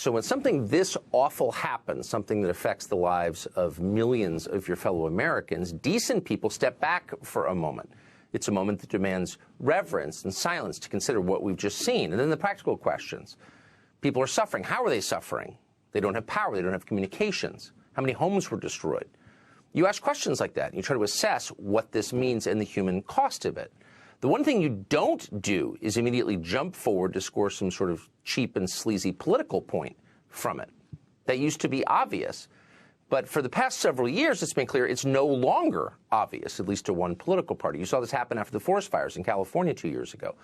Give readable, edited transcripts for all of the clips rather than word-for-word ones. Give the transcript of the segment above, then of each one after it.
So when something this awful happens, something that affects the lives of millions of your fellow Americans, decent people step back for a moment. It's a moment that demands reverence and silence to consider what we've just seen. And then the practical questions. People are suffering. How are they suffering? They don't have power. They don't have communications. How many homes were destroyed? You ask questions like that, and you try to assess what this means and the human cost of it. The one thing you don't do is immediately jump forward to score some sort of cheap and sleazy political point from it. That used to be obvious. But for the past several years, it's been clear it's no longer obvious, at least to one political party. You saw this happen after the forest fires in California 2 years ago.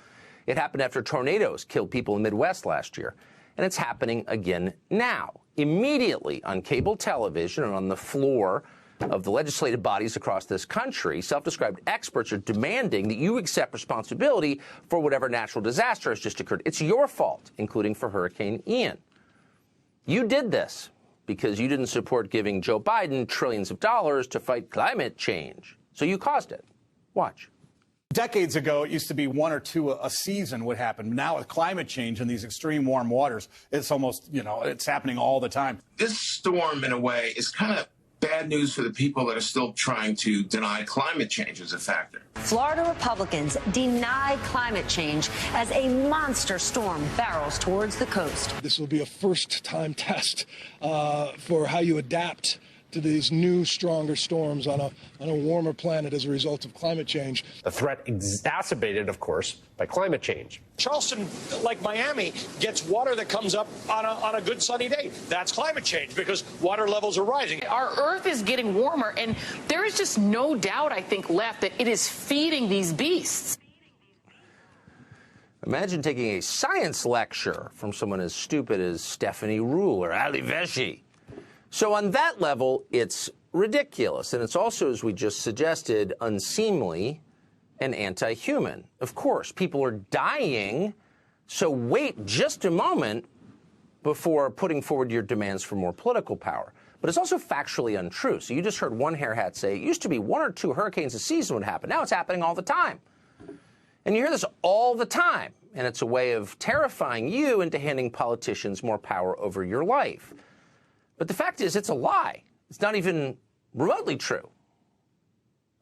It happened after tornadoes killed people in the Midwest last year. And it's happening again now, immediately on cable television and on the floor of the legislative bodies across this country. Self-described experts are demanding that you accept responsibility for whatever natural disaster has just occurred. It's your fault, including for Hurricane Ian. You did this because you didn't support giving Joe Biden trillions of dollars to fight climate change. So you caused it. Watch. Decades ago, it used to be one or two a season would happen. Now with climate change and these extreme warm waters, it's almost, it's happening all the time. This storm, in a way, is kind of bad news for the people that are still trying to deny climate change as a factor. Florida Republicans deny climate change as a monster storm barrels towards the coast. This will be a first-time test for how you adapt to these new, stronger storms on a warmer planet as a result of climate change. The threat exacerbated, of course, by climate change. Charleston, like Miami, gets water that comes up on a good sunny day. That's climate change because water levels are rising. Our Earth is getting warmer, and there is just no doubt, I think, left that it is feeding these beasts. Imagine taking a science lecture from someone as stupid as Stephanie Ruhle or Ali Vesci. So on that level, it's ridiculous. And it's also, as we just suggested, unseemly and anti-human. Of course, people are dying. So wait just a moment before putting forward your demands for more political power. But it's also factually untrue. So you just heard one hairhat say it used to be 1 or 2 hurricanes a season would happen. Now it's happening all the time. And you hear this all the time. And it's a way of terrifying you into handing politicians more power over your life. But the fact is, it's a lie. It's not even remotely true.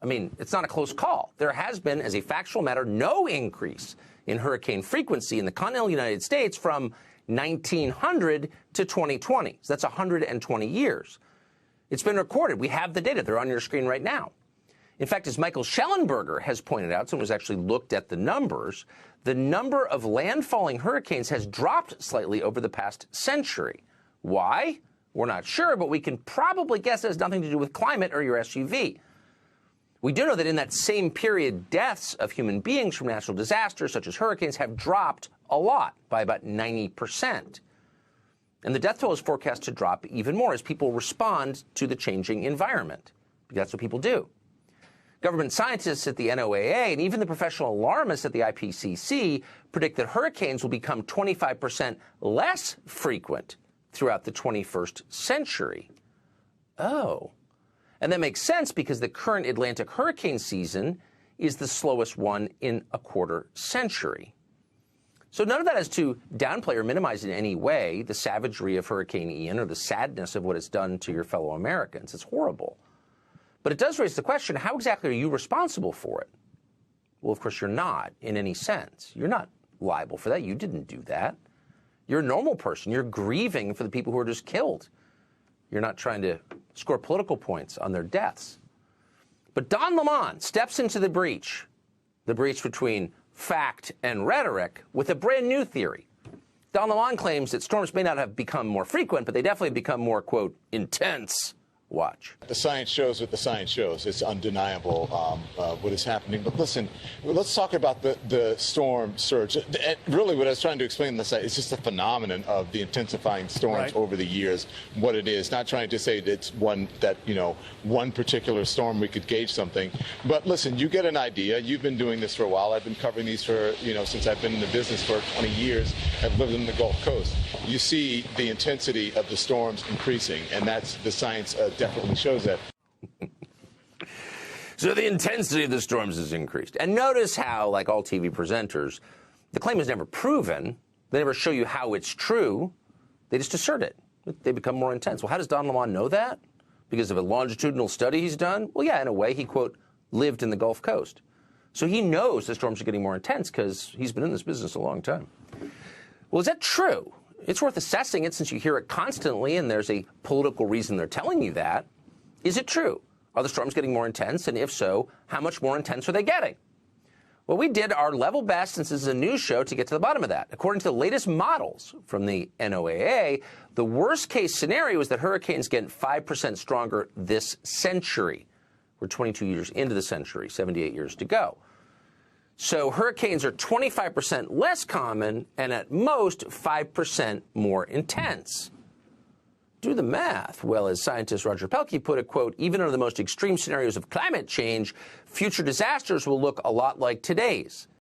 I mean, it's not a close call. There has been, as a factual matter, no increase in hurricane frequency in the continental United States from 1900 to 2020. So that's 120 years. It's been recorded. We have the data. They're on your screen right now. In fact, as Michael Schellenberger has pointed out, someone who's actually looked at the numbers, the number of landfalling hurricanes has dropped slightly over the past century. Why? We're not sure, but we can probably guess it has nothing to do with climate or your SUV. We do know that in that same period, deaths of human beings from natural disasters, such as hurricanes, have dropped a lot, by about 90%. And the death toll is forecast to drop even more as people respond to the changing environment. That's what people do. Government scientists at the NOAA and even the professional alarmists at the IPCC predict that hurricanes will become 25% less frequent throughout the 21st century. Oh. And that makes sense because the current Atlantic hurricane season is the slowest one in a quarter century. So none of that is to downplay or minimize in any way the savagery of Hurricane Ian or the sadness of what it's done to your fellow Americans. It's horrible. But it does raise the question, how exactly are you responsible for it? Well, of course, you're not in any sense. You're not liable for that. You didn't do that. You're a normal person. You're grieving for the people who are just killed. You're not trying to score political points on their deaths. But Don Lemon steps into the breach between fact and rhetoric, with a brand new theory. Don Lemon claims that storms may not have become more frequent, but they definitely have become more, quote, intense. Watch. The science shows what the science shows. It's undeniable what is happening. But listen, let's talk about the storm surge. And really, what I was trying to explain on the site is just a phenomenon of the intensifying storms over the years, what it is. Not trying to say that it's one particular storm we could gauge something. But listen, you get an idea. You've been doing this for a while. I've been covering these for, since I've been in the business for 20 years. I've lived in the Gulf Coast. You see the intensity of the storms increasing, and that's the science definitely shows that. So the intensity of the storms has increased. And notice how, like all TV presenters, the claim is never proven. They never show you how it's true. They just assert it. They become more intense. Well, how does Don Lemon know that? Because of a longitudinal study he's done? Well, yeah, in a way, he, quote, lived in the Gulf Coast. So he knows the storms are getting more intense because he's been in this business a long time. Well, is that true? It's worth assessing it since you hear it constantly and there's a political reason they're telling you that. Is it true? Are the storms getting more intense? And if so, how much more intense are they getting? Well, we did our level best, since this is a news show, to get to the bottom of that. According to the latest models from the NOAA, the worst-case scenario is that hurricanes get 5% stronger this century. We're 22 years into the century, 78 years to go. So hurricanes are 25% less common and at most 5% more intense. Do the math. Well, as scientist Roger Pelkey put it, quote, even under the most extreme scenarios of climate change, future disasters will look a lot like today's.